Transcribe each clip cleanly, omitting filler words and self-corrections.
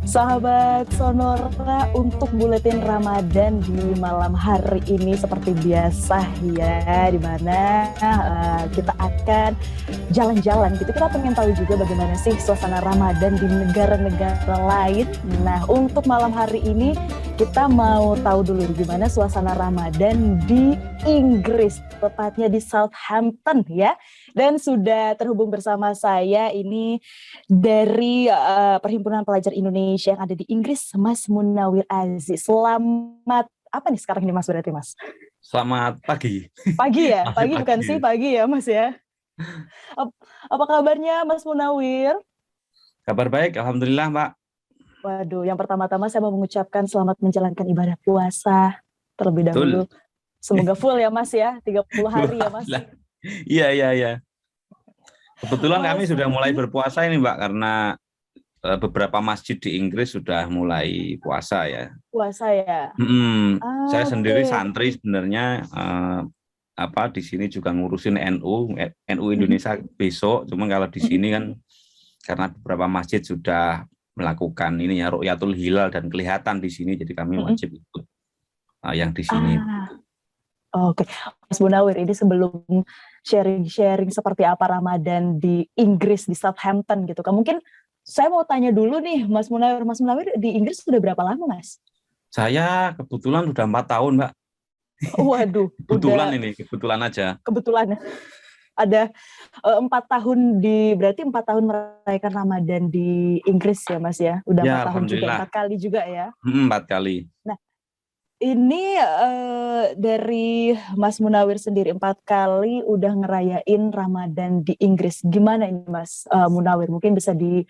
Sahabat Sonora, untuk buletin Ramadan di malam hari ini seperti biasa ya, di mana kita akan jalan-jalan gitu. Kita pengen tahu juga bagaimana sih suasana Ramadan di negara-negara lain. Nah, untuk malam hari ini kita mau tahu dulu gimana suasana Ramadan di Inggris, tepatnya di Southampton ya. Dan sudah terhubung bersama saya ini dari Perhimpunan Pelajar Indonesia yang ada di Inggris, Mas Munawir Aziz. Selamat apa nih sekarang ini Mas berarti Mas? Selamat pagi. Pagi ya? Masih Pagi bukan pagi. sih, pagi ya Mas ya? Apa kabarnya Mas Munawir? Kabar baik, alhamdulillah, Mbak. Waduh, yang pertama-tama saya mau mengucapkan selamat menjalankan ibadah puasa terlebih dahulu. Betul. Semoga full ya Mas ya, 30 hari ya Mas. Iya. Kebetulan Mas, kami sudah mulai berpuasa ini, Mbak, karena beberapa masjid di Inggris sudah mulai puasa ya. puasa ya? Saya sendiri Oke. santri sebenarnya di sini juga ngurusin NU Indonesia besok. Cuma kalau di sini kan karena beberapa masjid sudah melakukan ini ya Ru'yatul Hilal dan kelihatan di sini, jadi kami wajib ikut yang di sini. Oke, Mas Munawir, ini sebelum sharing-sharing seperti apa Ramadan di Inggris, di Southampton gitu kan. Mungkin saya mau tanya dulu nih, Mas Munawir. Mas Munawir di Inggris sudah berapa lama, Mas? Saya kebetulan sudah 4 tahun, Mbak. Waduh, Kebetulan aja. Kebetulan ada 4 tahun berarti 4 tahun merayakan Ramadan di Inggris ya, Mas ya? Udah Ya, 4 tahun juga, 4 kali juga ya? 4 kali. Nah, ini dari Mas Munawir sendiri 4 kali udah ngerayain Ramadan di Inggris. Gimana ini Mas Munawir? Mungkin bisa di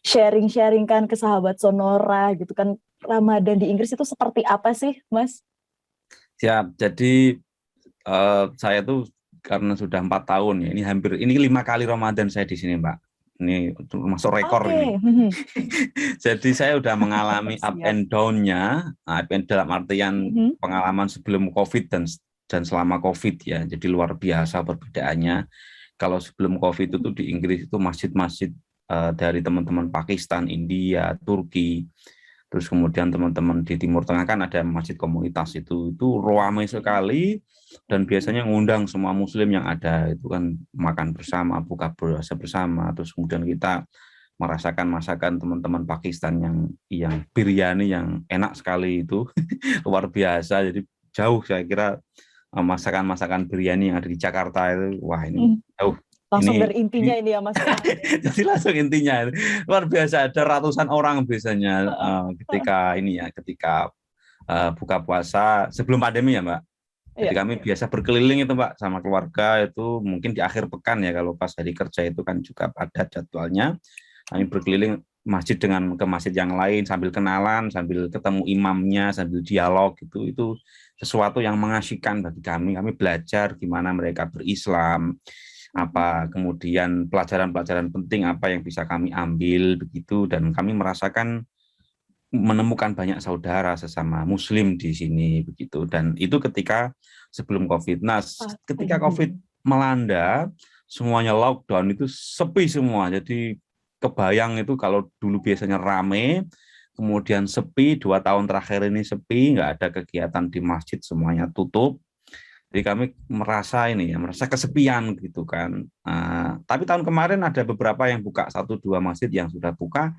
sharing-sharingkan ke sahabat Sonora gitu kan. Ramadan di Inggris itu seperti apa sih Mas? Siap, jadi saya tuh karena sudah 4 tahun ya, ini 5 kali Ramadan saya di sini, Mbak. Ini masuk rekor ini. Jadi saya udah mengalami up and down-nya, up and dalam artian pengalaman sebelum COVID dan selama COVID ya. Jadi luar biasa perbedaannya. Kalau sebelum COVID itu di Inggris itu masjid-masjid dari teman-teman Pakistan, India, Turki, terus kemudian teman-teman di Timur Tengah kan ada masjid komunitas itu ramai sekali. Dan biasanya ngundang semua muslim yang ada, itu kan makan bersama, buka puasa bersama, terus kemudian kita merasakan masakan teman-teman Pakistan yang biryani yang enak sekali itu luar biasa. Jadi jauh saya kira masakan biryani yang ada di Jakarta itu, wah ini jauh. Langsung dari intinya ini ya Mas. Jadi langsung intinya luar biasa, ada ratusan orang biasanya ketika buka puasa sebelum pandemi ya Mbak. Jadi kami biasa berkeliling itu Mbak sama keluarga, itu mungkin di akhir pekan ya, kalau pas hari kerja itu kan juga padat jadwalnya. Kami berkeliling masjid ke masjid yang lain sambil kenalan, sambil ketemu imamnya, sambil dialog gitu. Itu sesuatu yang mengasyikan bagi kami. Kami belajar gimana mereka berislam, apa kemudian pelajaran-pelajaran penting apa yang bisa kami ambil begitu, dan kami merasakan menemukan banyak saudara sesama muslim di sini begitu. Dan itu ketika sebelum COVID. Nah, ketika COVID melanda, semuanya lockdown, itu sepi semua. Jadi kebayang itu kalau dulu biasanya rame, kemudian sepi, 2 tahun terakhir ini sepi, nggak ada kegiatan di masjid, semuanya tutup. Jadi kami merasa kesepian gitu kan. Tapi tahun kemarin ada beberapa yang buka, 1-2 masjid yang sudah buka.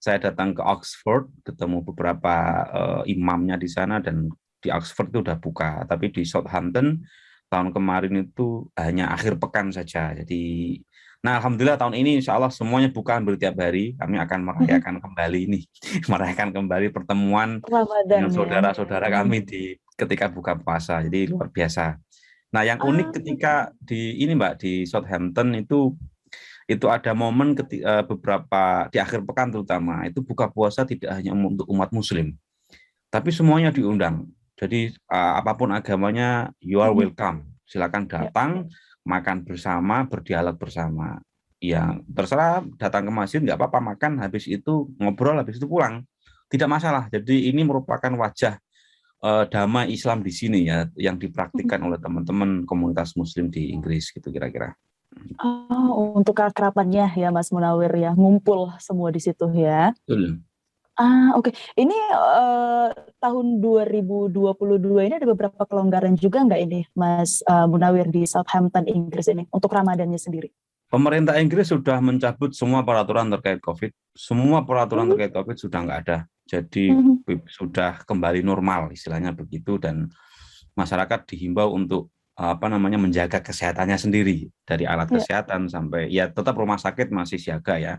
Saya datang ke Oxford, ketemu beberapa imamnya di sana, dan di Oxford itu udah buka. Tapi di Southampton tahun kemarin itu hanya akhir pekan saja. Jadi, alhamdulillah tahun ini insya Allah semuanya buka hampir tiap hari. Kami akan merayakan kembali merayakan kembali pertemuan Ramadan, dengan saudara-saudara kami ketika buka puasa. Jadi luar biasa. Nah, yang unik ketika di Southampton itu ada momen beberapa di akhir pekan terutama, itu buka puasa tidak hanya untuk umat muslim, tapi semuanya diundang. Jadi apapun agamanya, you are welcome. Silakan datang, makan bersama, berdialog bersama. Ya, terserah datang ke masjid nggak apa-apa, makan, habis itu ngobrol, habis itu pulang. Tidak masalah. Jadi ini merupakan wajah damai Islam di sini ya, yang dipraktikkan oleh teman-teman komunitas muslim di Inggris gitu kira-kira. Untuk keakrabannya ya Mas Munawir ya, ngumpul semua di situ ya. Betul. Oke. Ini tahun 2022 ini ada beberapa kelonggaran juga nggak ini, Mas Munawir, di Southampton, Inggris ini untuk Ramadannya sendiri? Pemerintah Inggris sudah mencabut semua peraturan terkait COVID. Semua peraturan Mhm, terkait COVID sudah nggak ada. Jadi mhm. sudah kembali normal istilahnya begitu, dan masyarakat dihimbau untuk menjaga kesehatannya sendiri, dari alat Ya. kesehatan sampai ya tetap rumah sakit masih siaga ya.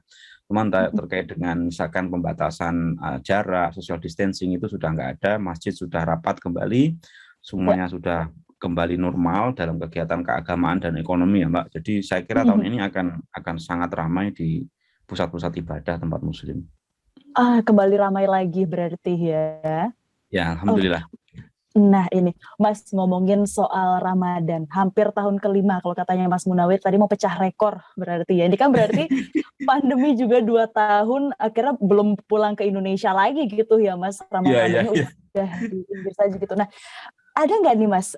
Cuman Mhm. terkait dengan misalkan pembatasan jarak, social distancing itu sudah nggak ada, masjid sudah rapat kembali, Ya. semuanya sudah kembali normal dalam kegiatan keagamaan dan ekonomi ya Mbak. Jadi saya kira tahun Mhm. ini akan sangat ramai di pusat-pusat ibadah tempat muslim. Kembali ramai lagi berarti ya. Ya, Oke. alhamdulillah. Nah ini, Mas, ngomongin soal Ramadan, hampir tahun kelima kalau katanya Mas Munawir tadi mau pecah rekor berarti ya. Ini kan berarti pandemi juga 2 tahun, akhirnya belum pulang ke Indonesia lagi gitu ya, Mas. Iya, iya, Ramadannya iya. udah di Inggris aja gitu. Nah, ada nggak nih, Mas,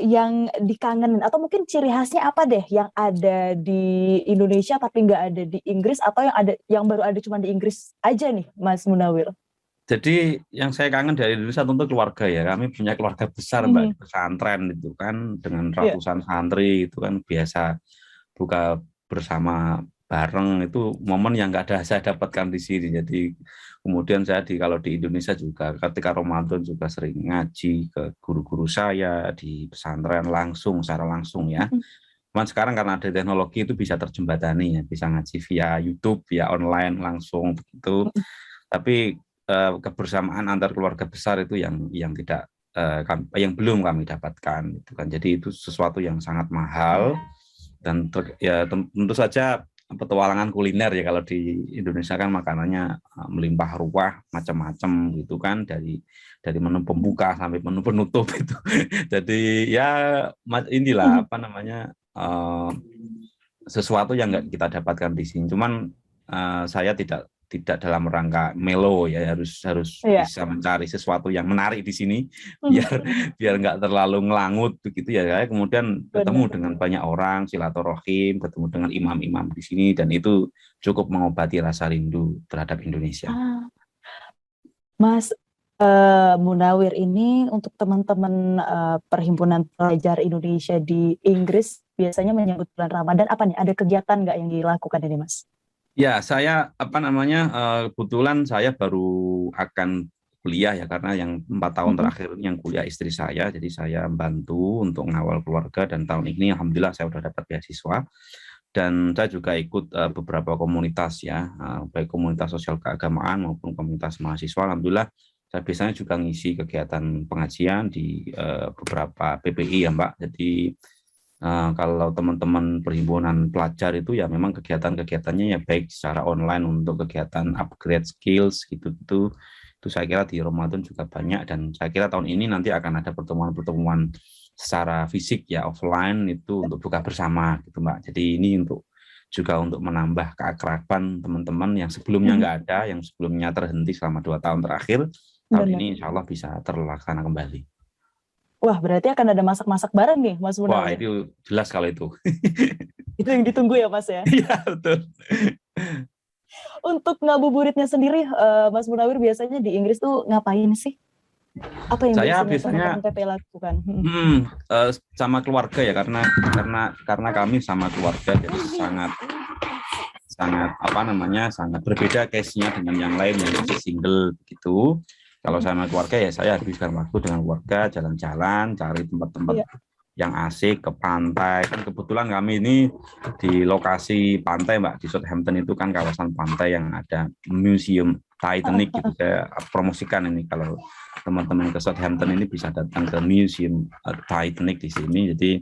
yang dikangenin atau mungkin ciri khasnya apa deh yang ada di Indonesia tapi nggak ada di Inggris, atau yang baru ada cuma di Inggris aja nih, Mas Munawir? Jadi yang saya kangen dari Indonesia tentu keluarga ya. Kami punya keluarga besar Mbak Mhm. di pesantren itu kan, dengan Iya. ratusan santri itu kan biasa buka bersama bareng, itu momen yang nggak ada saya dapatkan di sini. Jadi kemudian saya kalau di Indonesia juga ketika Ramadan juga sering ngaji ke guru-guru saya di pesantren langsung, secara langsung ya. Mhm. Cuman sekarang karena ada teknologi itu bisa terjembatani ya, bisa ngaji via YouTube, via online langsung begitu. Mhm. Tapi kebersamaan antar keluarga besar itu yang tidak yang belum kami dapatkan itu kan. Jadi itu sesuatu yang sangat mahal, dan ya tentu saja petualangan kuliner ya, kalau di Indonesia kan makanannya melimpah ruah macam-macam gitu kan, dari menu pembuka sampai menu penutup itu. Jadi ya inilah Mhm. sesuatu yang nggak kita dapatkan di sini. Cuman saya tidak dalam rangka melo ya, harus Iya. bisa mencari sesuatu yang menarik di sini, Mhm. biar biar nggak terlalu ngelangut begitu ya. Saya kemudian ketemu Benar. dengan banyak orang, silaturahim, ketemu dengan imam-imam di sini, dan itu cukup mengobati rasa rindu terhadap Indonesia. Ah, Mas Munawir, ini untuk teman-teman Perhimpunan Pelajar Indonesia di Inggris biasanya menyambut bulan Ramadan apa nih? Ada kegiatan nggak yang dilakukan ini, Mas? Ya, saya kebetulan saya baru akan kuliah ya, karena yang 4 tahun Mhm. terakhir yang kuliah istri saya, jadi saya bantu untuk ngawal keluarga, dan tahun ini alhamdulillah saya sudah dapat beasiswa, dan saya juga ikut beberapa komunitas ya, baik komunitas sosial keagamaan maupun komunitas mahasiswa. Alhamdulillah saya biasanya juga ngisi kegiatan pengajian di beberapa PPI ya Mbak. Jadi kalau teman-teman perhimpunan pelajar itu ya memang kegiatan-kegiatannya ya baik secara online untuk kegiatan upgrade skills gitu-gitu, itu saya kira di Ramadan juga banyak, dan saya kira tahun ini nanti akan ada pertemuan-pertemuan secara fisik ya, offline, itu untuk buka bersama gitu Mbak. Jadi ini juga untuk menambah keakraban teman-teman yang sebelumnya Mhm. nggak ada, yang sebelumnya terhenti selama 2 tahun terakhir. Tahun Benar. ini insya Allah bisa terlaksana kembali. Wah, berarti akan ada masak-masak bareng nih, Mas Wah, Munawir. itu jelas kalau itu. Itu yang ditunggu ya, Mas ya. Iya, betul. Untuk ngabuburitnya sendiri, Mas Munawir biasanya di Inggris tuh ngapain sih? Apa yang Saya biasanya biasanya teman-teman PP lakukan? sama keluarga ya, karena kami sama keluarga, jadi sangat sangat sangat berbeda case-nya dengan yang lain yang masih single begitu. Kalau sama keluarga ya saya habiskan waktu dengan keluarga, jalan-jalan, cari tempat-tempat Iya. yang asik, ke pantai. Kan kebetulan kami ini di lokasi pantai Mbak, di Southampton itu kan kawasan pantai yang ada museum Titanic gitu. Saya promosikan ini, kalau teman-teman ke Southampton ini bisa datang ke museum Titanic di sini. Jadi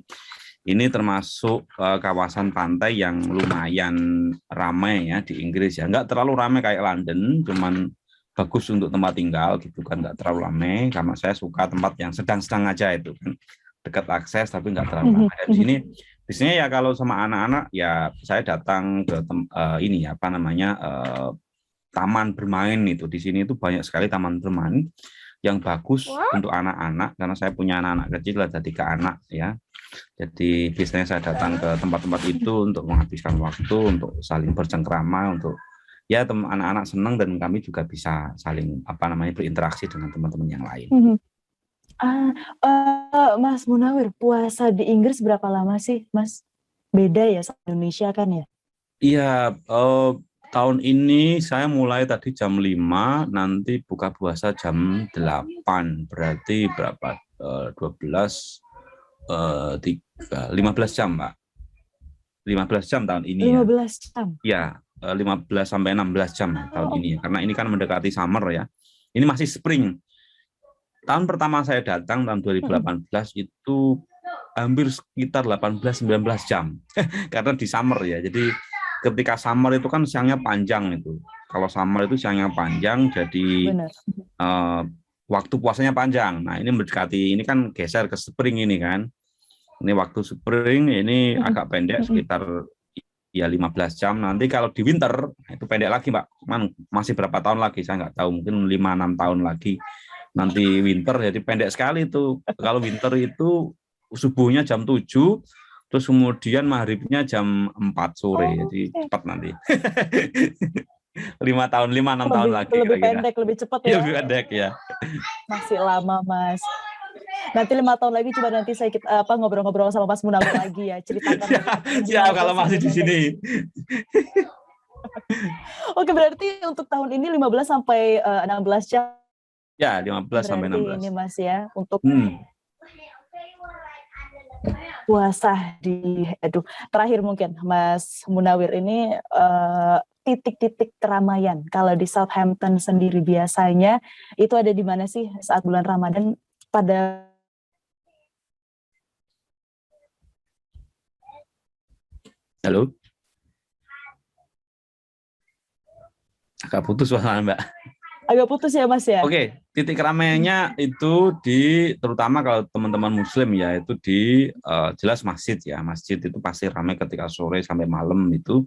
ini termasuk kawasan pantai yang lumayan ramai ya di Inggris ya. Nggak terlalu ramai kayak London, cuman bagus untuk tempat tinggal gitu kan, nggak terlalu ramai. Karena saya suka tempat yang sedang-sedang aja itu kan, dekat akses tapi nggak terlalu ramai. Dan di sini biasanya ya kalau sama anak-anak ya saya datang ke taman bermain itu. Di sini itu banyak sekali taman bermain yang bagus untuk anak-anak, karena saya punya anak-anak kecil, ada 3 anak ya. Jadi biasanya saya datang ke tempat-tempat itu untuk menghabiskan waktu, untuk saling bercengkrama, untuk ya anak-anak senang dan kami juga bisa saling berinteraksi dengan teman-teman yang lain. Mas Munawir, puasa di Inggris berapa lama sih, Mas? Beda ya sama Indonesia kan ya? Iya, tahun ini saya mulai tadi jam 5, nanti buka puasa jam 8, berarti berapa? 12, 15 jam, Pak. 15 jam tahun ini 15 jam? Ya, 15 sampai 16 jam tahun ini. Karena ini kan mendekati summer ya. Ini masih spring. Tahun pertama saya datang, tahun 2018, itu hampir sekitar 18-19 jam. Karena di summer ya, jadi ketika summer itu kan siangnya panjang itu. Kalau summer itu siangnya panjang, jadi waktu puasanya panjang. Nah, ini mendekati, ini kan geser ke spring ini kan. Ini waktu spring, ini agak pendek, sekitar ya 15 jam. Nanti kalau di winter, itu pendek lagi, Pak. Masih berapa tahun lagi, saya nggak tahu, mungkin 5-6 tahun lagi. Nanti winter, jadi pendek sekali itu. Kalau winter itu subuhnya jam 7, terus kemudian maghribnya jam 4 sore, jadi cepat nanti. 5-6 tahun lagi. Lebih pendek, lebih cepat ya? Lebih pendek ya. Masih lama, Mas. Nanti 5 tahun lagi coba nanti saya ngobrol-ngobrol sama Mas Munawir lagi ya, ceritakan. Siap kalau masih di sini. Oke, berarti untuk tahun ini 15 sampai 16 jam. Ya, 15 sampai 16. Ini Mas ya, untuk puasa di terakhir mungkin Mas Munawir ini titik-titik keramaian kalau di Southampton sendiri biasanya itu ada di mana sih saat bulan Ramadan pada Halo? Agak putus suara, Mbak. Agak putus ya, Mas ya? Oke, titik keramaiannya itu terutama kalau teman-teman muslim ya, itu jelas masjid ya. Masjid itu pasti ramai ketika sore sampai malam itu.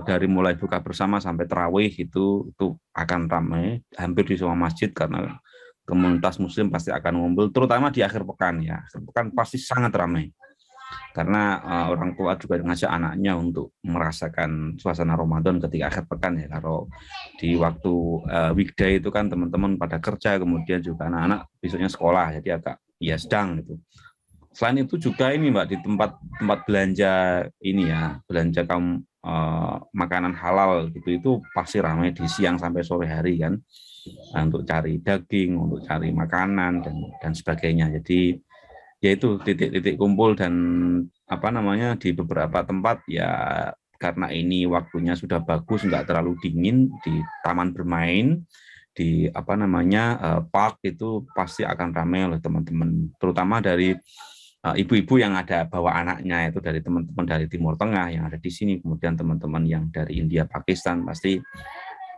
Dari mulai buka bersama sampai tarawih itu akan ramai hampir di semua masjid karena komunitas muslim pasti akan ngumpul, terutama di akhir pekan ya. Akhir pekan pasti sangat ramai. Karena orang tua juga ngajak anaknya untuk merasakan suasana Ramadan ketika akhir pekan ya. Kalau di waktu weekday itu kan teman-teman pada kerja, kemudian juga anak-anak besoknya sekolah, jadi agak ya sedang gitu. Selain itu juga ini Mbak, di tempat belanja ini ya, belanja kaum makanan halal gitu, itu pasti ramai di siang sampai sore hari kan, untuk cari daging, untuk cari makanan dan sebagainya. Jadi yaitu titik-titik kumpul dan di beberapa tempat ya, karena ini waktunya sudah bagus, nggak terlalu dingin, di taman bermain, di park itu pasti akan ramai oleh teman-teman, terutama dari ibu-ibu yang ada bawa anaknya, itu dari teman-teman dari Timur Tengah yang ada di sini, kemudian teman-teman yang dari India, Pakistan, pasti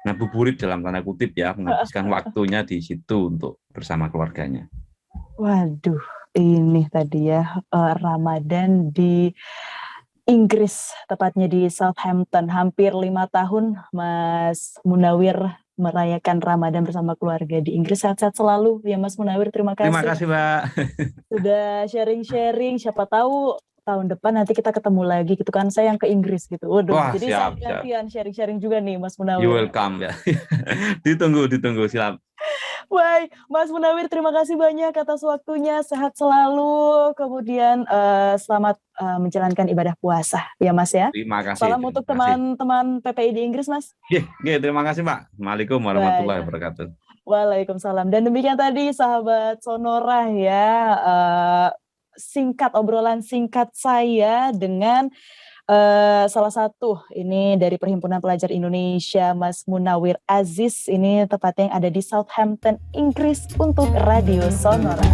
ngabuburit dalam tanda kutip ya, menghabiskan waktunya di situ untuk bersama keluarganya. Waduh, ini tadi ya Ramadan di Inggris, tepatnya di Southampton. Hampir 5 tahun Mas Munawir merayakan Ramadan bersama keluarga di Inggris. Sehat-sehat selalu ya Mas Munawir, terima kasih. Terima kasih, Mbak. Sudah sharing-sharing, siapa tahu tahun depan nanti kita ketemu lagi gitu kan, saya yang ke Inggris gitu. Waduh, jadi gantian sharing-sharing juga nih Mas Munawir. You welcome ya. ditunggu siap. Baik, Mas Munawir, terima kasih banyak atas waktunya, sehat selalu, kemudian selamat menjalankan ibadah puasa ya Mas ya. Terima kasih. Salam untuk teman-teman PPI di Inggris, Mas. Terima kasih Mbak. Assalamualaikum warahmatullahi wabarakatuh. Waalaikumsalam. Dan demikian tadi sahabat Sonora ya, obrolan singkat saya dengan salah satu ini dari Perhimpunan Pelajar Indonesia, Mas Munawir Aziz, ini tepatnya yang ada di Southampton, Inggris, untuk Radio Sonora.